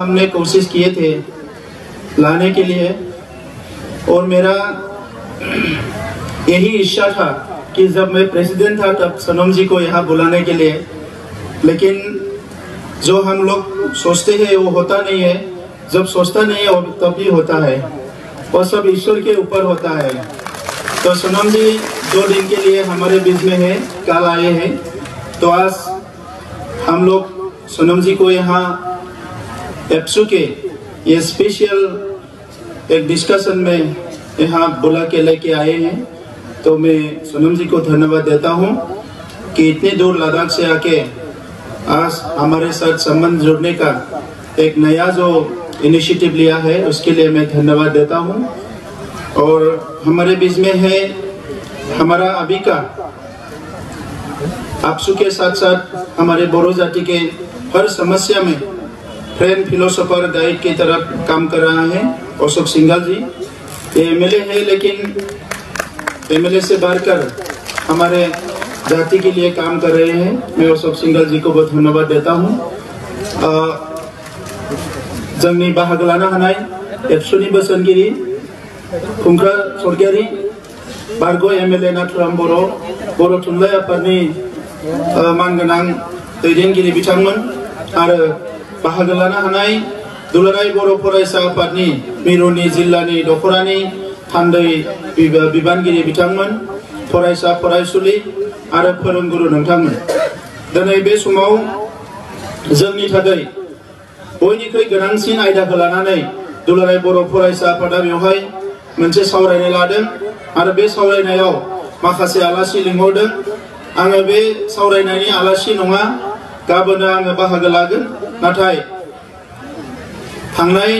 हमने कोशिश किए थे लाने के लिए, और मेरा यही इच्छा था कि जब मैं प्रेसिडेंट था तब सोनम जी को यहाँ बुलाने के लिए, लेकिन जो हम लोग सोचते हैं वो होता नहीं है, जब सोचता नहीं है तब भी होता है, और सब ईश्वर के ऊपर होता है। तो सोनम जी 2 दिन के लिए हमारे बीच में है, कल आए हैं, तो आज हम लोग सोनम जी को यहाँ एप्सू के ये स्पेशल एक डिस्कशन में यहाँ बुला के लेके आए हैं। तो मैं सोनम जी को धन्यवाद देता हूँ कि इतने दूर लद्दाख से आके आज हमारे साथ संबंध जोड़ने का एक नया जो इनिशिएटिव लिया है उसके लिए मैं धन्यवाद देता हूँ। और हमारे बीच में है हमारा अभी का आपसू के साथ साथ हमारे बोरो जाति के हर समस्या में फ्रेंड फिलोसोफर गाइड की तरफ काम कर रहा है अशोक सिंघल जी। ये एमएलए है, लेकिन एमएलए से बढ़कर हमारे जाति के लिए काम कर रहे हैं। मैं अशोक सिंघल जी को बहुत धन्यवाद देता हूँ। जोंनि बाहागो लानो हानाय एबसुनि बोसोनगिरि खुंख्रा सरगियारि, बारग' एमएलए नाथुराम बर' थुनलाइ आफादनि मानगोनां दैदेनगिरि बिथांमोन आरो बाहागो लानो हानाय दुलाराय बर' फरायसा आफादनि मिरुनि जिल्लानि दखरानि थान्दै बिबानगिरि बिथांमोन, फरायसा फरायसुलि आरो फोरोंगुरु नोंथांमोन, दिनै बे समाव जोंनि थाखाय बयनिख्रुइ गोनांसिन आयदाखौ लानानै दुलाराय बर' फरायसा आफादा बेवहाय मोनसे सावरायनाय लादों आरो बे सावरायनायाव माखासे आलासि लिंहरदों। आङो बे सावरायनायनि आलासि नङा, गाबोनो आङो बाहागो लागोन, नाथाय थांनाय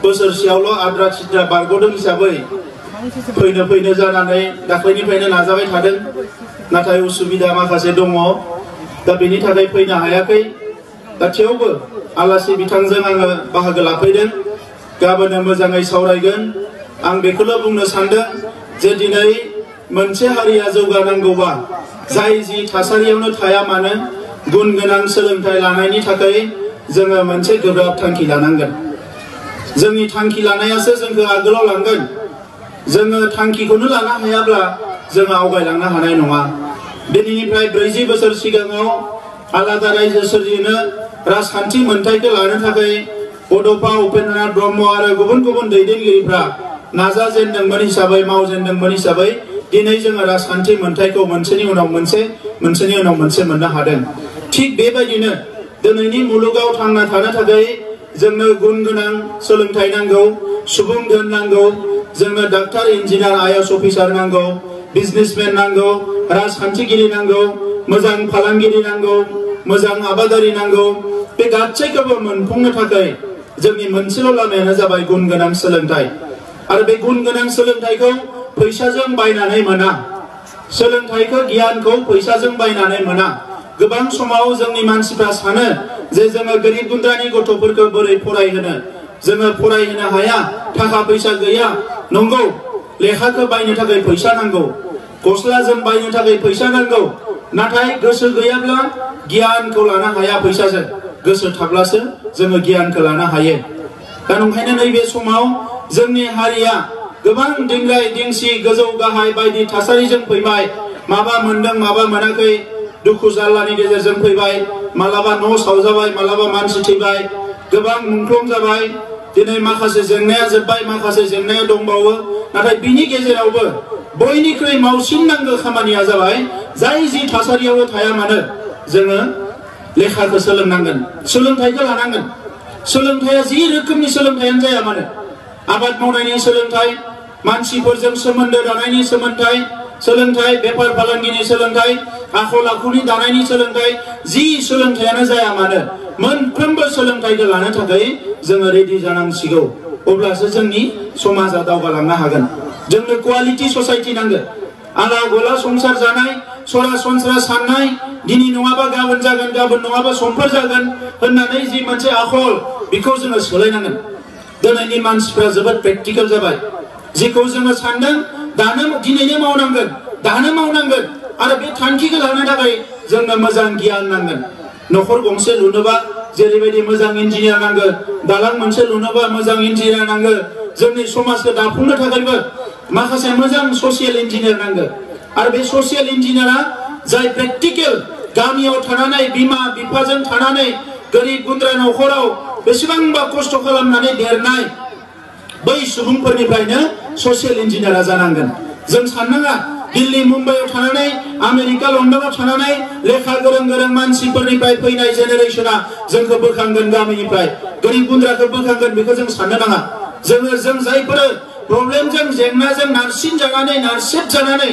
बोसोरसेयावल' आद्रा खिद्रा बारग'दों हिसाबै फैनो जानानै दाख्लैनिफ्रायनो नाजाबाय थादों, नाथाय उसुबिदा माखासे दङ, दा बेनि थाखाय फैनो हायाखै। दा थेवबो आलासि बिथांजों आङो बाहागो लाफैदों, गाबोनो मोजाङै सावरायगोन। आं बेखौल' बुंनो सानदों जे दिनै मोनसे हारिया जौगानांगौबा जाय जि थासारियावनो थाया मानो गुन गोनां सोलोंथाइ लानायनि थाखाय जोङो मोनसे गोब्राब थांखि लानांगोन। जोंनि थांखि लानायासो जोंखौ आगोलाव लांगोन। जोङो थांखिखौनो लानो हायाब्ला जोङो आवगायलांनो हानाय नङा। दिनैनिफ्राय 40 बोसोर सिगाङाव आलादा रायजो सोरजिनो राजखान्थि मोनथायखौ लानो थाखाय बड'फा उपेन्द्रनाथ ब्रह्म आरो गुबुन गुबुन दैदेनगिरिफ्रा नाजाजेनदोंमोन हिसाबै, मावजेनदोंमोन हिसाबै दिनै जोङो राजखान्थि मोनथायखौ मोनसेनि उनाव मोनसे मोननो हादों। थिग बेबायदिनो दिनैनि मुलुगाव थांना थानो थाखाय जोंनो गुन गोनां सोलोंथाइ नांगौ, सुबुं धोन नांगौ, जोंनो डाक्टार, इन्जिनियार, आईएएस अफिसार नांगौ, बिजनेसमेन नांगौ, राजखान्थिगिरि नांगौ, मोजां फालांगिरि नांगौ, मोजां आबादारि नांगौ। बे गासैखौबो मोनफुंनो थाखाय जोंनि मोनसेल' लामायानो जाबाय गुन गोनां सोलोंथाइ। आरो बे गुन गोनां सोलोंथाइखौ फैसाजों बायनानै मोना, सोलोंथाइखौ गियानखौ फैसाजों बायनानै मोना। गोबां समाव जोंनि मानसिफ्रा सानो जे जोङो गोरिब गुन्द्रानि गथ'फोरखौ बोरै फरायहोनो, जोङो फरायहोनो हाया, थाखा फैसा गैया। नंगौ, लेखाखौ बायनो थाखाय फैसा नांगौ, गस्ला जोम बायनो थाखाय फैसा नांगौ, नाथाय गोसो गैयाब्ला गियानखौ लानो हाया। फैसाजों गोसो थाब्लासो जोङो गियानखौ लानो हायो। दा ओंखायनो नैबे समाव जोंनि हारिया गोबां दिंग्राय दिंसि गोजौ गाहाय बायदि थासारिजों फैबाय। माबा मोनदों माबा मोनाखै, दुखु जारलानि गेजेरजों फैबाय। मालाबा न' सावजाबाय, मालाबा मानसि थैबाय, गोबां मुंख्लं जाबाय। दिनै माखासे जेंनाया जोब्बाय, माखासे जेंनाया दंबावो, नाथाय बिनि गेजेरावबो बयनिख्रुइ मावसिननांगौ खामानिया जाबाय जाय जि थासारियावनो थाया मानो जोङो लेखाखौ सोलोंनांगोन, सोलोंथाइखौ लानांगोन। सोलोंथाइया जि रोखोमनि सोलोंथाइयानो जाया मानो, आबाद मावनायनि सोलोंथाइ, मानसिफोरजों सोमोन्दो दानायनि सोलोंथाइ, बेफार फालांगिनि सोलोंथाइ, आखल आखुनि दानायनि सोलोंथाइ, जि सोलोंथाइयानो जाया मानो मोनफ्रोमबो सोलोंथाइखौ लानो थाखाय जोङो रेडि जानांसिगौ। अब्लासो जोंनि समाजा दावगालांनो हागोन। जोंनो क्वालिटी ससाइटि नांगोन। आला गला संसार जानाय, सरासनस्रा साननाय, दिनै नङाबा गाबोन जागोन, गाबोन नङाबा समफोर जागोन होननानै जि मोनसे आखल, बेखौ जोङो सोलायनांगोन। दिनैनि मानसिफ्रा जोबोद प्रेक्टिकल जाबाय। जेखौ जोङो सानदों दानो दिनैनो मावनांगोन, दानो मावनांगोन। आरो बे थांखिखौ लानो थाखाय जोंनो मोजां गियान नांगोन। न'खर गंसे लुनोबा जेरैबायदि मोजां इन्जिनियार नांगौ दालां मोनसे लुनोबा मोजां इन्जिनियार नांगौ जोंनि समाजखौ दाफुंनो थाखायबो माखासे मोजां ससियेल इन्जिनियार नांगौ आरो बे ससियेल इन्जिनियारा जाय प्रेक्टिकेल गामियाव थानानै बिमा बिफाजों थानानै गोरिब गुन्द्रा नखराव बेसेबांबा खस्थ' खालामनानै देरनाय बै सुबुंफोरनिफ्रायनो ससियेल इन्जिनियारा जानांगोन जों साननाङा दिल्ली मुम्बाइआव थानानै आमेरिका लन्डनाव थानानै लेखा गोरों गोरों मानसिफोरनिफ्राय फैनाय जेनेरेशना जोंखौ बोखांगोन गामिनिफ्राय गोरिब गुन्द्राखौ बोखांगोन बेखौ जों साननो नाङा जों जायफोर प्रब्लेमजों जेंनाजों नारसिन जानानै नारसेब जानानै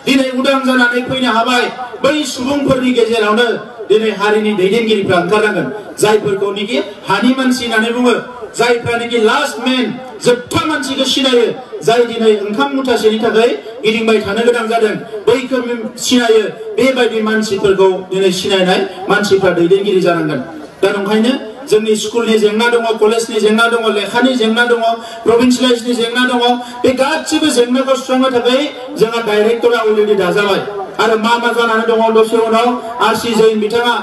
दिनै उदां जानानै फैनो हाबाय बै सुबुंफोरनि गेजेरावनो दिनै हारिनि दैदेनगिरिफ्रा ओंखारनांगोन जायफोरखौ निकि हानि मानसि होननानै बुङो जायफ्रानिकि लास्ट मेन जोबथा मानसिखौ सिनायो जाय दिनै ओंखाम मुथासेनि थाखाय गिदिंबाय थानो गोनां जादों बैखौ सिनायो बेबायदि मानसिफोरखौ दिनै सिनायनाय मानसिफ्रा दैदेनगिरि जानांगोन दा ओंखायनो जोंनि स्कुलनि जेंना दङ कलेजनि जेंना दङ लेखानि जेंना दङ प्रभिन्सियेलाइजनि जेंना दङ बे गासिबो जेंनाखौ सुस्रांनो थाखाय जोंहा डाइरेक्टरा अलरेडि दाजाबाय आरो मा जानानै दङ दसे उनाव आरसि जैन बिथाङा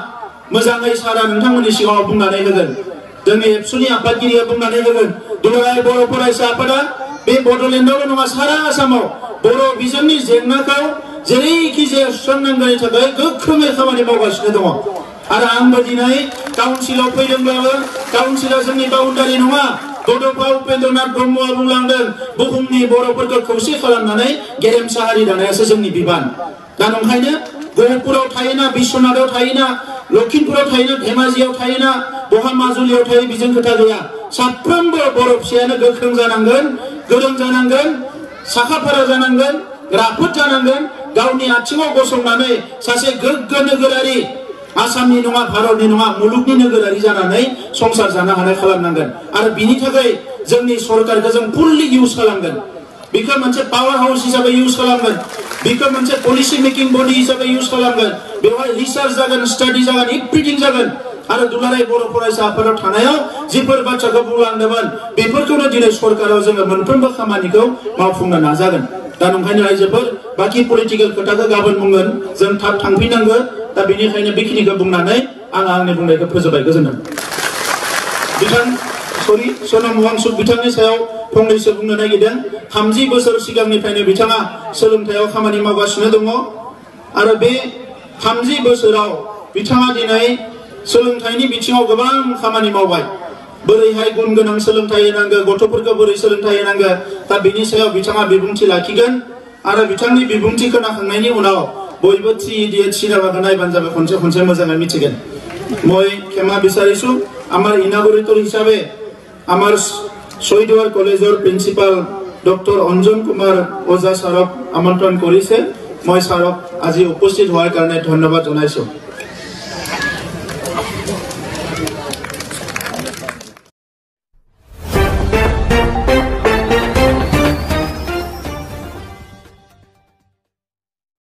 मोजाङै सारा नोंथांमोननि सिगाङाव बुंनानै होगोन जोंनि एबसुनि आफादगिरिया बुंनानै होगोन दुलाराय बर' फरायसा आफादा बे बड'लेण्डआवल' नङा सारा आसामाव बर' बिजोंनि जेंनाखौ जेरैखि जाया सुस्रांनांगौनि थाखाय गोख्रोङै खामानि मावगासिनो दङ आरो आंबो दिनै काउन्सिलाव फैदोंब्लाबो काउन्सिला जोंनि बाउन्डारि नङा बड'फा उपेन्द्रनाथ ब्रह्मआ बुंलांदों बुहुमनि बर'फोरखौ खौसे खालामनानै गेरेमसा हारि दानायासो जोंनि बिबान दा ओंखायनो गहपुराव थायोना बिश्वनाथाव थायोना लखिमपुराव थायोना धेमाजियाव थायोना बहा माजुलियाव थायो बेजों खोथा गैया साफ्रोमबो बर' फिसायानो गोख्रों जानांगोन गोरों जानांगोन साखाफारा जानांगोन राफोद जानांगोन गावनि आथिङाव गसंनानै सासे गोग्गो नोगोरारि आसामनि नङा भारतनि नङा मुलुगनि नोगोरारि जानानै संसार जानो हानाय खालामनांगोन आरो बिनि थाखाय जोंनि सरकारखौ जों फुल्लि इउज खालामगोन बेखौ मोनसे पावार हाउस हिसाबै इउज खालामगोन बेखौ मोनसे पलिसि मेकिं बडि हिसाबै इउज खालामगोन बेवहाय रिसार्च जागोन स्टाडि जागोन एभ्रिथिं जागोन आरो दुलाराय बर' फरायसा आफादाव थानायाव जिफोर बाथ्राखौ बुंलांदोंमोन बेफोरखौनो दिनै सरकाराव जोङो मोनफ्रोमबो खामानिखौ मावफुंनो नाजागोन दा ओंखायनो रायजोफोर बाखि पलिटिकेल खोथाखौ गाबोन बुंगोन जों थाब थांफिननांगौ दा बेनिखायनो बेखिनिखौ बुंनानै आं आंनि बुंनायखौ फोजोबबाय गोजोनथों सनम वांचुक बिथांनि सायाव फंनैसो बुंनो नागिरदों 30 बोसोर सिगांनिफ्रायनो बिथाङा सोलोंथायाव खामानि मावगासिनो दङ आरो बे 30 बोसोराव बिथाङा दिनै सोलोंथाइनि बिथिङाव गोबां खामानि मावबाय बोरैहाय गुन गोनां सोलोंथाइ होनांगौ गथ'फोरखौ बोरै सोलोंथाइ होनांगौ दा बेनि सायाव बिथाङा बिबुंथि लाखिगोन आरो बिथांनि बिबुंथि खोनाखांनायनि उनाव बयबो 3 इडियट सिनेमाखौ नायबानो जाबाय खनसे मोजाङै मिथिगोन মই ক্ষমা বিচাৰিছো আমাৰ ইনাগুৰেটৰ হিচাপে আমাৰ শহীদৱাৰ কলেজৰ প্ৰিন্সিপাল ডক্টৰ অঞ্জন কুমাৰ ওজা ছাৰক আমন্ত্ৰণ কৰিছে মই ছাৰক আজি উপস্থিত হোৱাৰ কাৰণে ধন্যবাদ জনাইছো